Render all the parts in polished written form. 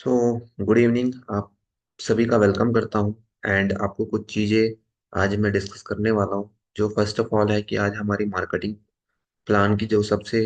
So good evening. आप सभी का वेलकम करता हूँ। एंड आपको कुछ चीज़ें आज मैं डिस्कस करने वाला हूँ। जो फर्स्ट ऑफ ऑल है कि आज हमारी मार्केटिंग प्लान की जो सबसे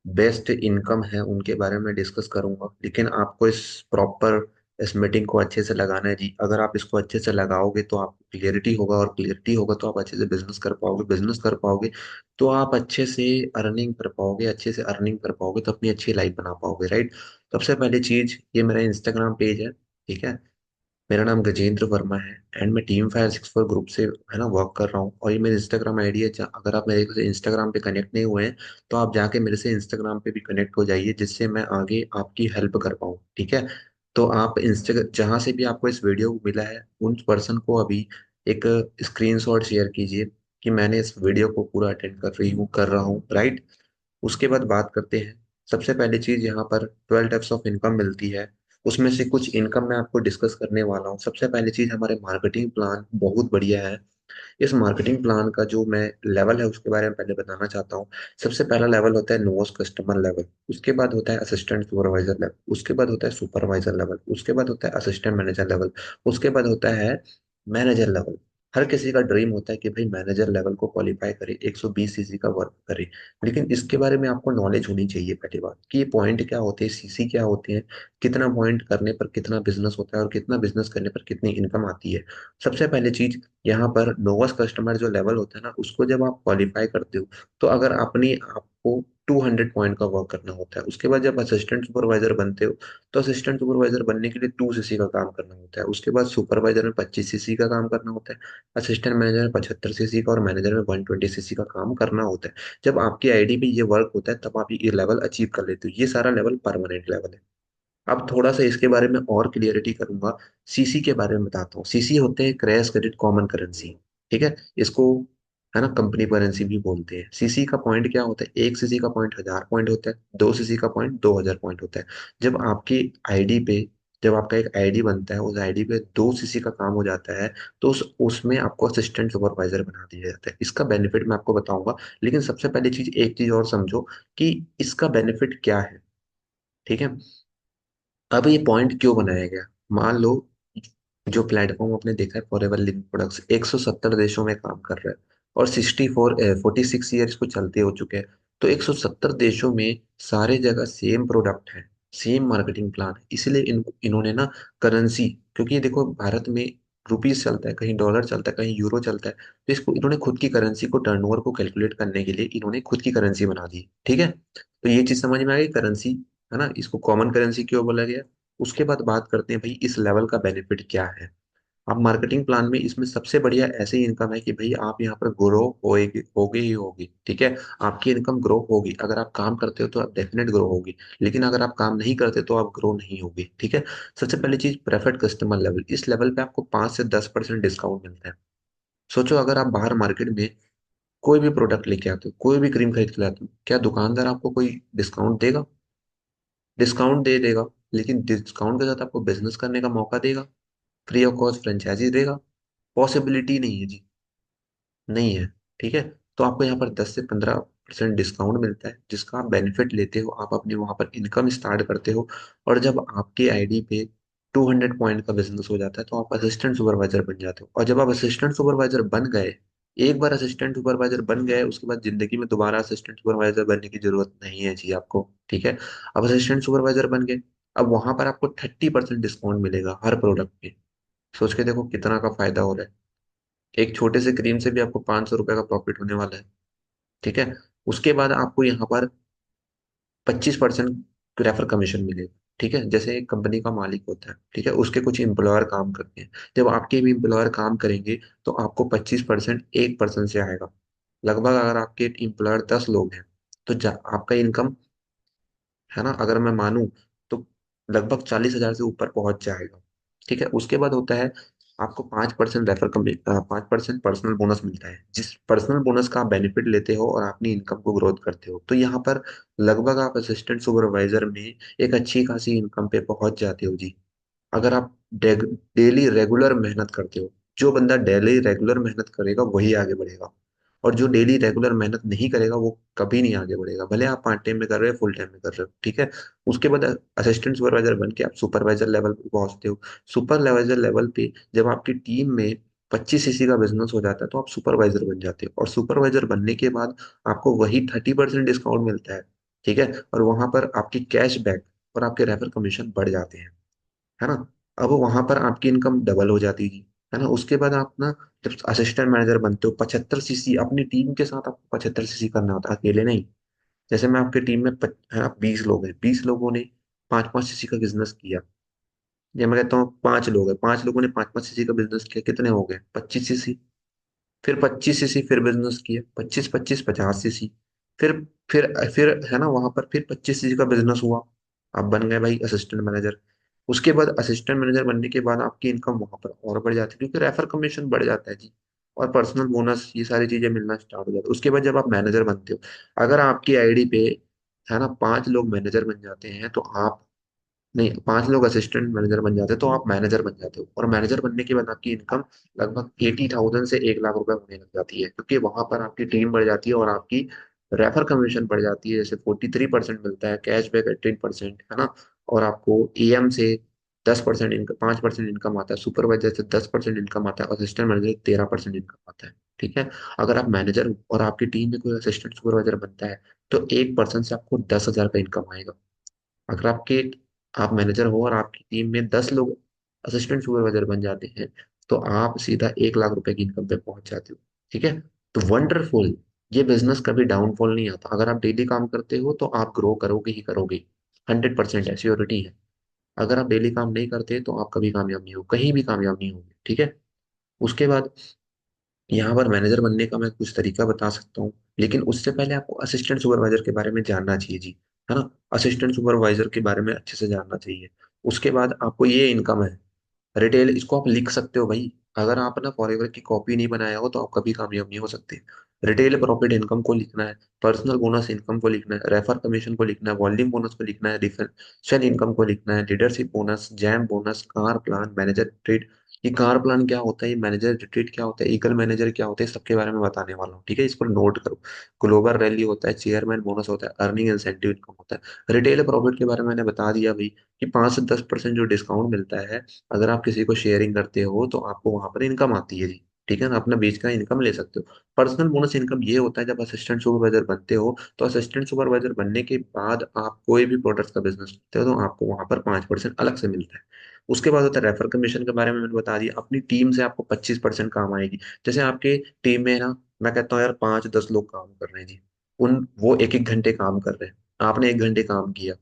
बेस्ट इनकम है उनके बारे में डिस्कस करूंगा। लेकिन आपको इस प्रॉपर इस मीटिंग को अच्छे से लगाना है जी। अगर आप इसको अच्छे से लगाओगे तो आपको क्लियरिटी होगा, और क्लियरिटी होगा तो आप अच्छे से बिजनेस कर पाओगे। बिजनेस कर पाओगे तो आप अच्छे से अर्निंग कर पाओगे। अच्छे से अर्निंग कर पाओगे तो अपनी अच्छी लाइफ बना पाओगे, राइट। सबसे पहली चीज, ये मेरा इंस्टाग्राम पेज है, ठीक है। मेरा नाम गजेंद्र वर्मा है। एंड मैं टीम 564 ग्रुप से है ना वर्क कर रहा हूँ। और ये मेरी इंस्टाग्राम आईडी है। अगर आप मेरे से इंस्टाग्राम पे कनेक्ट नहीं हुए हैं तो आप जाके मेरे से इंस्टाग्राम पे भी कनेक्ट हो जाइए, जिससे मैं आगे आपकी हेल्प कर पाऊँ, ठीक है। तो आप इंस्टा जहाँ से भी आपको इस वीडियो को मिला है उन पर्सन को अभी एक स्क्रीनशॉट शेयर कीजिए कि मैंने इस वीडियो को पूरा अटेंड कर रहा हूँ, राइट। उसके बाद बात करते हैं। सबसे पहली चीज, यहाँ पर 12 टाइप्स ऑफ इनकम मिलती है। उसमें से कुछ इनकम मैं आपको डिस्कस करने वाला हूँ। सबसे पहली चीज, हमारे मार्केटिंग प्लान बहुत बढ़िया है। इस मार्केटिंग प्लान का जो मैं लेवल है उसके बारे में पहले बताना चाहता हूँ। सबसे पहला लेवल होता है नोस्ट कस्टमर लेवल। उसके बाद होता है असिस्टेंट सुपरवाइजर लेवल। उसके बाद होता है सुपरवाइजर लेवल। उसके बाद होता है असिस्टेंट मैनेजर लेवल। उसके बाद होता है मैनेजर लेवल। हर किसी का ड्रीम होता है कि भाई मैनेजर लेवल को क्वालिफाई करे, 120 सीसी का वर्क करे। लेकिन इसके बारे में आपको नॉलेज होनी चाहिए पहली बात, कि ये पॉइंट क्या होते हैं, सीसी क्या होते हैं, कितना पॉइंट करने पर कितना बिजनेस होता है और कितना बिजनेस करने पर कितनी इनकम आती है। सबसे पहली चीज, यहाँ पर नोवस कस्टमर जो लेवल होता है ना, उसको जब आप क्वालिफाई करते हो तो अगर अपनी आपको 200 पॉइंट का वर्क करना होता है। उसके बाद जब असिस्टेंट सुपरवाइजर बनते हो तो असिस्टेंट सुपरवाइजर बनने के लिए 2 सीसी का काम करना होता है। उसके बाद सुपरवाइजर में 25 सीसी का काम करना होता है। असिस्टेंट मैनेजर में 75 सीसी का और मैनेजर में 120 सीसी का काम करना होता है। जब आपकी आईडी पे ये वर्क होता है तब आप ये लेवल अचीव कर लेते हो। ये सारा लेवल परमानेंट लेवल है। अब थोड़ा सा इसके बारे में और क्लियरिटी करूंगा। सीसी के बारे में बताता हूँ। सीसी होते हैं क्रैश क्रेडिट कॉमन करेंसी, ठीक है। इसको है ना कंपनी करेंसी भी बोलते हैं। सीसी का पॉइंट क्या होता है, 1 सीसी का पॉइंट 1000 पॉइंट होता है, 2 सीसी का पॉइंट 2000 पॉइंट होता है। जब आपकी आईडी पे जब आपका एक आईडी बनता है, उस आईडी पे 2 सीसी का काम हो जाता है तो उसमें आपको असिस्टेंट सुपरवाइजर बना दिया जाता है। इसका बेनिफिट मैं आपको बताऊंगा। लेकिन सबसे पहली चीज, एक चीज और समझो कि इसका बेनिफिट क्या है, ठीक है। अब ये पॉइंट क्यों बनाया गया। मान लो, जो प्लेटफॉर्म आपने देखा है फॉरएवर लिविंग प्रोडक्ट्स 170 देशों में काम कर रहा है और 46 ईयर्स को चलते हो चुके हैं। तो 170 देशों में सारे जगह सेम प्रोडक्ट है, सेम मार्केटिंग प्लान है। इसीलिए इन्होंने ना करेंसी, क्योंकि ये देखो भारत में रुपीस चलता है, कहीं डॉलर चलता है, कहीं यूरो चलता है। तो इसको इन्होंने खुद की करेंसी को, टर्नओवर को कैलकुलेट करने के लिए इन्होंने खुद की करेंसी बना दी, ठीक है। तो ये चीज समझ में आ गई, करेंसी है ना, इसको कॉमन करेंसी क्यों बोला गया। उसके बाद बात करते हैं भाई इस लेवल का बेनिफिट क्या है। आप मार्केटिंग प्लान में इसमें सबसे बढ़िया ऐसे इनकम है कि भाई आप यहाँ पर ग्रो होएगी, होगी ही होगी, ठीक है। आपकी इनकम ग्रो होगी। अगर आप काम करते हो तो आप डेफिनेट ग्रो होगी। लेकिन अगर आप काम नहीं करते तो आप ग्रो नहीं होगी, ठीक है। सबसे पहली चीज, प्रेफर्ड कस्टमर लेवल। इस लेवल पे आपको 5 से 10% डिस्काउंट मिलता है। सोचो, अगर आप बाहर मार्केट में कोई भी प्रोडक्ट लेके आते हो, कोई भी क्रीम खरीद के लाते हो, क्या दुकानदार आपको कोई डिस्काउंट देगा? डिस्काउंट दे देगा। लेकिन डिस्काउंट के साथ आपको बिजनेस करने का मौका देगा? फ्री ऑफ कॉस्ट फ्रेंचाइजी देगा? पॉसिबिलिटी नहीं है जी, नहीं है, ठीक है। तो आपको यहाँ पर 10 से 15% डिस्काउंट मिलता है, जिसका आप बेनिफिट लेते हो। आप अपने वहां पर इनकम स्टार्ट करते हो। और जब आपकी आईडी पे 200 पॉइंट का बिजनेस हो जाता है तो आप असिस्टेंट सुपरवाइजर बन जाते हो। और जब आप असिस्टेंट सुपरवाइजर बन गए, एक बार असिस्टेंट सुपरवाइजर बन गए, उसके बाद जिंदगी में दोबारा असिस्टेंट सुपरवाइजर बनने की जरूरत नहीं है जी आपको, ठीक है। अब असिस्टेंट सुपरवाइजर बन गए, अब वहां पर आपको 30% डिस्काउंट मिलेगा हर प्रोडक्ट पे। सोच के देखो कितना का फायदा हो रहा है। एक छोटे से क्रीम से भी आपको 500 रुपए का प्रॉफिट होने वाला है, ठीक है। उसके बाद आपको यहाँ पर 25% रेफर कमीशन मिलेगा, ठीक है। जैसे एक कंपनी का मालिक होता है, ठीक है, उसके कुछ एम्प्लॉयर काम करते हैं। जब आपके भी एम्प्लॉयर काम करेंगे तो आपको 25% 1% से आएगा। लगभग अगर आपके एम्प्लॉयर 10 लोग हैं तो आपका इनकम, है ना, अगर मैं मानूं तो लगभग 40,000 से ऊपर पहुंच जाएगा, ठीक है। उसके बाद होता है आपको 5% रेफर कम 5% पर्सनल बोनस मिलता है, जिस पर्सनल बोनस का आप बेनिफिट लेते हो और अपनी इनकम को ग्रोथ करते हो। तो यहाँ पर लगभग आप असिस्टेंट सुपरवाइजर में एक अच्छी खासी इनकम पे पहुंच जाते हो जी। अगर आप डेली रेगुलर मेहनत करते हो, जो बंदा डेली रेगुलर मेहनत करेगा वही आगे बढ़ेगा। और जो डेली रेगुलर मेहनत नहीं करेगा वो कभी नहीं आगे बढ़ेगा, भले आप पार्ट टाइम में कर रहे हो फुल टाइम में कर रहे हो, ठीक है। उसके बाद असिस्टेंट सुपरवाइजर बन के आप सुपरवाइजर लेवल पे पहुंचते हो। सुपरवाइजर लेवल पे जब आपकी टीम में 25 सीसी का बिजनेस हो जाता है तो आप सुपरवाइजर बन जाते हो, और सुपरवाइजर बनने के बाद आपको वही 30% डिस्काउंट मिलता है, ठीक है। और वहां पर आपकी कैश बैक और आपके रेफर कमीशन बढ़ जाते हैं, है ना। अब वहां पर आपकी इनकम डबल हो जाती है, है ना। उसके बाद आप ना जब असिस्टेंट मैनेजर बनते हो, 75 सीसी अपनी टीम के साथ आपको 75 सीसी करना होता है, अकेले नहीं। जैसे मैं आपकी टीम में है ना 20 लोग हैं, 20 लोगों ने 5-5 सीसी का बिजनेस किया। ये मैं कहता हूँ 5 लोग हैं, 5 लोगों ने 5-5 सीसी का बिजनेस किया, कितने हो गए 25 सीसी। फिर 25 सीसी फिर बिजनेस किया, 25-25 50 सीसी। फिर फिर है ना वहां पर फिर 25 सीसी का बिजनेस हुआ। आप बन गए भाई असिस्टेंट मैनेजर। उसके बाद असिस्टेंट मैनेजर बनने के बाद आपकी इनकम वहां पर और बढ़ जाती है, क्योंकि रेफर कमीशन बढ़ जाता है जी, और पर्सनल बोनस ये सारी चीजें मिलना स्टार्ट हो जाता है। उसके बाद जब आप मैनेजर बनते हो, अगर आपकी आईडी पे है ना 5 लोग मैनेजर बन जाते हैं तो आप, नहीं 5 लोग असिस्टेंट मैनेजर बन जाते हैं तो आप मैनेजर बन जाते हो, और मैनेजर बनने के बाद आपकी इनकम लगभग 80,000 से 1 लाख रुपए होने लग जाती है, क्योंकि वहां पर आपकी टीम बढ़ जाती है और आपकी रेफर कमीशन बढ़ जाती है। जैसे 43% मिलता है, कैशबैक 18%, है ना। और आपको एएम से 10% इनकम, 5% इनकम आता है, सुपरवाइजर से 10% इनकम आता है, असिस्टेंट मैनेजर से 13% इनकम आता है, ठीक है। अगर आप मैनेजर और आपकी टीम में कोई असिस्टेंट सुपरवाइजर बनता है तो 1% से आपको 10,000 का इनकम आएगा। अगर आप मैनेजर हो और आपकी टीम में 10 लोग असिस्टेंट सुपरवाइजर बन जाते हैं तो आप सीधा 1 लाख रुपए की इनकम पे पहुंच जाते हो, ठीक है। तो वंडरफुल, ये बिजनेस कभी डाउनफॉल नहीं आता। अगर आप डेली काम करते हो तो आप ग्रो करोगे ही करोगे, 100% है, श्योरिटी है। अगर आप डेली काम नहीं करते तो आप कभी कामयाब नहीं हो, कहीं भी कामयाब नहीं होगे, ठीक है। उसके बाद यहाँ पर मैनेजर बनने का मैं कुछ तरीका बता सकता हूँ, लेकिन उससे पहले आपको असिस्टेंट सुपरवाइजर के बारे में जानना चाहिए जी, है ना। असिस्टेंट सुपरवाइजर के बारे में अच्छे से जानना चाहिए। उसके बाद आपको ये इनकम है रिटेल, इसको आप लिख सकते हो भाई। अगर आप ना फॉरएवर की कॉपी नहीं बनाया हो तो आप कभी कामयाब नहीं हो सकते। रिटेल प्रॉफिट इनकम को लिखना है, पर्सनल बोनस इनकम को लिखना है, रेफर कमीशन को लिखना है, वॉल्यूम बोनस को लिखना है, डिफरेंशियल इनकम को लिखना है, leadership bonus, jam bonus, car plan, manager retreat. ये कार प्लान क्या होता है, ये मैनेजर रिट्रीट क्या होता है, ईगल मैनेजर क्या होता है, सबके बारे में बताने वाला हूँ, ठीक है। इसको नोट करो। ग्लोबल रैली होता है, चेयरमैन बोनस होता है, अर्निंग इंसेंटिव इनकम होता है। रिटेल प्रॉफिट के बारे में मैंने बता दिया भाई, कि 5 से 10% जो डिस्काउंट मिलता है अगर आप किसी को शेयरिंग करते हो तो आपको वहां पर इनकम आती है जी, ठीक है ना। अपना बेच का इनकम ले सकते हो। पर्सनल बोनस इनकम ये होता है जब असिस्टेंट सुपरवाइजर बनते हो, तो असिस्टेंट सुपरवाइजर बनने के बाद आप कोई भी प्रोडक्ट का बिजनेस करते हो तो आपको वहां पर 5% अलग से मिलता है। उसके बाद होता है रेफर कमीशन के बारे में मैंने बता दिया, अपनी टीम से आपको 25% काम आएगी। जैसे आपके टीम में ना, मैं कहता हूँ यार 5-10 लोग काम कर रहे हैं जी, उन वो एक एक घंटे काम कर रहे हैं, आपने 1 घंटे काम किया,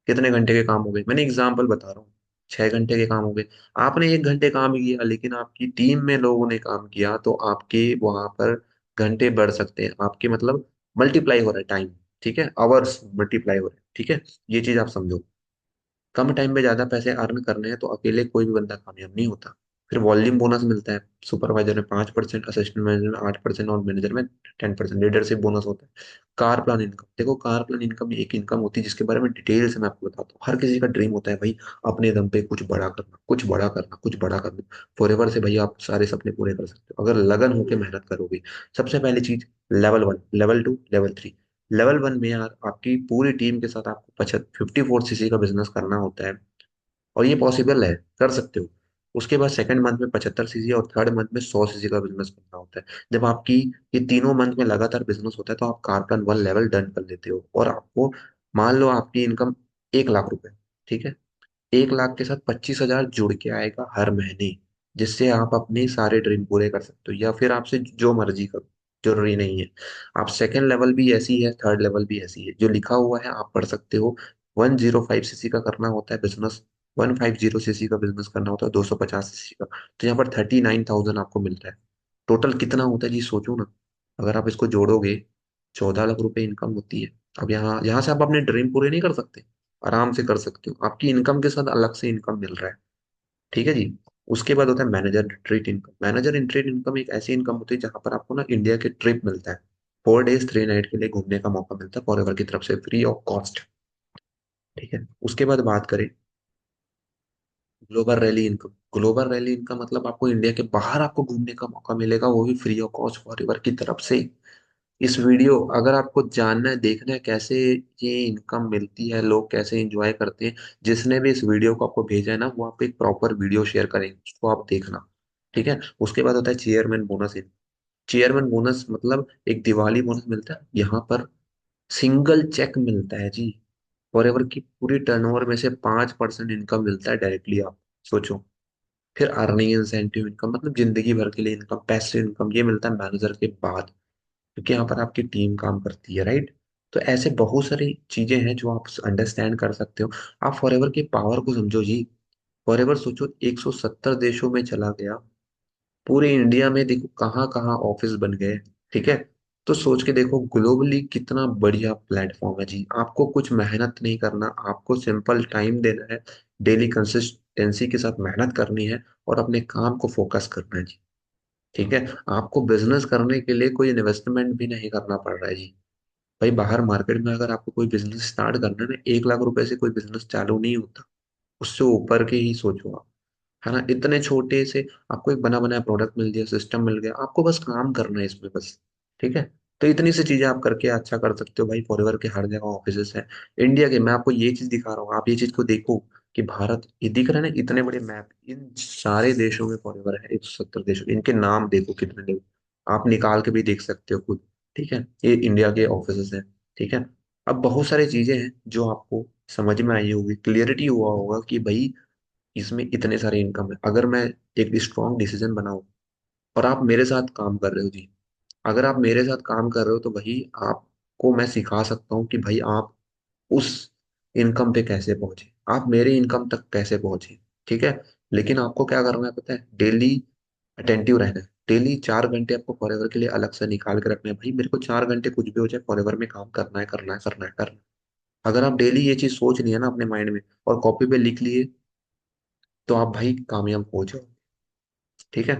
कितने घंटे के काम हो गए, मैंने एग्जाम्पल बता रहा हूँ, 6 घंटे के काम हो गए। आपने 1 घंटे काम किया लेकिन आपकी टीम में लोगों ने काम किया तो आपके वहां पर घंटे बढ़ सकते हैं, आपके मतलब मल्टीप्लाई हो रहा है टाइम, ठीक है, आवर्स मल्टीप्लाई हो रहे हैं, ठीक है। ये चीज आप समझो। कम टाइम में ज्यादा पैसे अर्न करने हैं तो अकेले कोई भी बंदा कामयाब नहीं होता। फिर वॉल्यूम बोनस मिलता है, सुपरवाइजर में 5%, असिस्टेंट मैनेजर में 8% और मैनेजर में 10%। लीडरशिप बोनस होता है। कार प्लान इनकम, देखो कार प्लान इनकम एक इनकम होती है जिसके बारे में डिटेल से मैं आपको बताता हूँ। हर किसी का ड्रीम होता है भाई अपने दम पे कुछ बड़ा करना, कुछ बड़ा करना, कुछ बड़ा करना। फॉरएवर से भाई आप सारे सपने पूरे कर सकते हो अगर लगन होकर मेहनत करोगे। सबसे पहली चीज लेवल 1, लेवल 2, लेवल 3। लेवल 1 में यार आपकी पूरी टीम के साथ आपको 54 सीसी का बिजनेस करना होता है, और ये पॉसिबल है, कर सकते हो। उसके बाद सेकंड मंथ में 75 सीसी और थर्ड मंथ में 100 सीसी का बिजनेस करना होता है। जब आपकी ये तीनों मंथ में लगातार बिजनेस होता है तो आप कारपन 1 लेवल डन कर लेते हो, और आपको मान लो आपकी इनकम 1 लाख रुपए, ठीक है। 1 लाख के साथ 25,000 जुड़ के आएगा हर महीने, जिससे आप अपने सारे ड्रीम पूरे कर सकते हो, या फिर आपसे जो मर्जी करो, जरूरी नहीं है। आप सेकेंड लेवल भी ऐसी है, थर्ड लेवल भी ऐसी है, जो लिखा हुआ है आप पढ़ सकते हो। 105 सीसी का करना होता है बिजनेस, 150 सीसी का बिजनेस करना होता है, 250 सीसी का, तो यहाँ पर 39,000 आपको मिलता है। टोटल कितना होता है जी सोचो ना, अगर आप इसको जोड़ोगे 14 लाख रुपए इनकम होती है। अब यहाँ यहाँ से आप अपने ड्रीम पूरे नहीं कर सकते, आराम से कर सकते हो, आपकी इनकम के साथ अलग से इनकम मिल रहा है, ठीक है जी। उसके बाद होता है manager treat income. Manager entreat income एक ऐसी इनकम होती है जहां पर आपको ना इंडिया के ट्रिप मिलता है, 4 डेज 3 नाइट के लिए घूमने का मौका मिलता है फॉरएवर की तरफ से, फ्री ऑफ कॉस्ट, ठीक है। उसके बाद बात करें global rally income. Global rally income मतलब आपको इंडिया के बाहर आपको घूमने का मौका मिलेगा, वो भी फ्री ऑफ कॉस्ट फॉरएवर की तरफ से, इस वीडियो अगर आपको जानना है, देखना है कैसे ये इनकम मिलती है, लोग कैसे एंजॉय करते हैं, जिसने भी इस वीडियो को आपको भेजा है ना, वो आपको एक प्रॉपर वीडियो शेयर करेंगे, उसको आप देखना। ठीक है। उसके बाद होता है चेयरमैन बोनस। चेयरमैन बोनस मतलब एक दिवाली बोनस मिलता है यहाँ पर, सिंगल चेक मिलता है जी। फॉरएवर की पूरी टर्नओवर में से 5% इनकम मिलता है डायरेक्टली, आप सोचो। फिर अर्निंग इंसेंटिव इनकम मतलब जिंदगी भर के लिए इनकम, पैसिव इनकम, ये मिलता है मैनेजर के बाद, क्योंकि यहाँ पर आपकी टीम काम करती है, राइट। तो ऐसे बहुत सारी चीजें हैं जो आप अंडरस्टैंड कर सकते हो। आप फॉरएवर की पावर को समझो जी। फॉरएवर सोचो 170 देशों में चला गया, पूरे इंडिया में देखो कहाँ कहाँ ऑफिस बन गए। ठीक है। तो सोच के देखो ग्लोबली कितना बढ़िया प्लेटफॉर्म है जी। आपको कुछ मेहनत नहीं करना, आपको सिंपल टाइम देना है, डेली कंसिस्टेंसी के साथ मेहनत करनी है, और अपने काम को फोकस करना है जी। ठीक है। आपको बिजनेस करने के लिए कोई इन्वेस्टमेंट भी नहीं करना पड़ रहा है जी। भाई बाहर मार्केट में अगर आपको कोई बिजनेस स्टार्ट करना है ना, 1 लाख रुपए से कोई बिजनेस चालू नहीं होता। उससे ऊपर के ही सोचो आप, है ना। इतने छोटे से आपको एक बना बनाया प्रोडक्ट मिल गया, सिस्टम मिल गया, आपको बस काम करना है इसमें बस। ठीक है। तो इतनी सी चीजें आप करके अच्छा कर सकते हो भाई। फॉरएवर के हर जगह ऑफिस है इंडिया के। मैं आपको ये चीज दिखा रहा हूँ, आप ये चीज को देखो कि भारत, ये दिख रहा है ना इतने बड़े मैप, इन सारे देशों में फॉरएवर है, 170 देशों, इनके नाम देखो कितने देश, आप निकाल के भी देख सकते हो खुद। ठीक है। ये इंडिया के ऑफिस है। ठीक है। अब बहुत सारी चीजें हैं जो आपको समझ में आई होगी, क्लियरिटी हुआ होगा कि भाई इसमें इतने सारे इनकम है। अगर मैं एक स्ट्रॉन्ग डिसीजन बनाऊं और आप मेरे साथ काम कर रहे हो जी, अगर आप मेरे साथ काम कर रहे हो तो भाई आपको मैं सिखा सकता हूँ कि भाई आप उस इनकम पे कैसे पहुंचे, आप मेरे इनकम तक कैसे पहुंचे। ठीक है। लेकिन आपको क्या करना है पता है, डेली अटेंटिव रहना है। डेली 4 घंटे आपको फॉरएवर के लिए अलग से निकाल के रखना है। भाई मेरे को 4 घंटे कुछ भी हो जाए फॉरएवर में काम करना है, करना है, करना है, करना है। अगर आप डेली ये चीज सोच लिया ना अपने माइंड में और कॉपी पे लिख लिए, तो आप भाई कामयाब हो जाओ। ठीक है।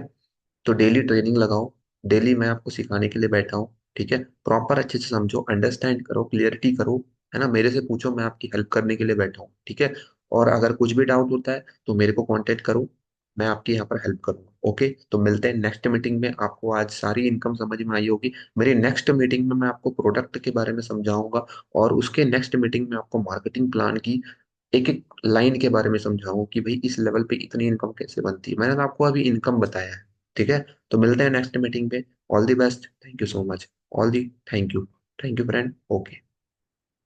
तो डेली ट्रेनिंग लगाओ, डेली मैं आपको सिखाने के लिए बैठा हूँ। ठीक है। प्रॉपर अच्छे से समझो, अंडरस्टैंड करो, क्लियरिटी करो, है ना। मेरे से पूछो, मैं आपकी हेल्प करने के लिए बैठा हूँ। ठीक है। और अगर कुछ भी डाउट होता है तो मेरे को कांटेक्ट करो, मैं आपकी यहाँ पर हेल्प करूंगा। ओके। तो मिलते हैं नेक्स्ट मीटिंग में। आपको आज सारी इनकम समझ में आई होगी। मेरी नेक्स्ट मीटिंग में मैं आपको प्रोडक्ट के बारे में समझाऊंगा, और उसके नेक्स्ट मीटिंग में आपको मार्केटिंग प्लान की एक एक लाइन के बारे में समझाऊं कि भाई इस लेवल पे इतनी इनकम कैसे बनती है। मैंने तो आपको अभी इनकम बताया है। ठीक है। तो मिलते हैं नेक्स्ट मीटिंग पे। All the best, thank you so much. All the thank you. Thank you friend. Okay.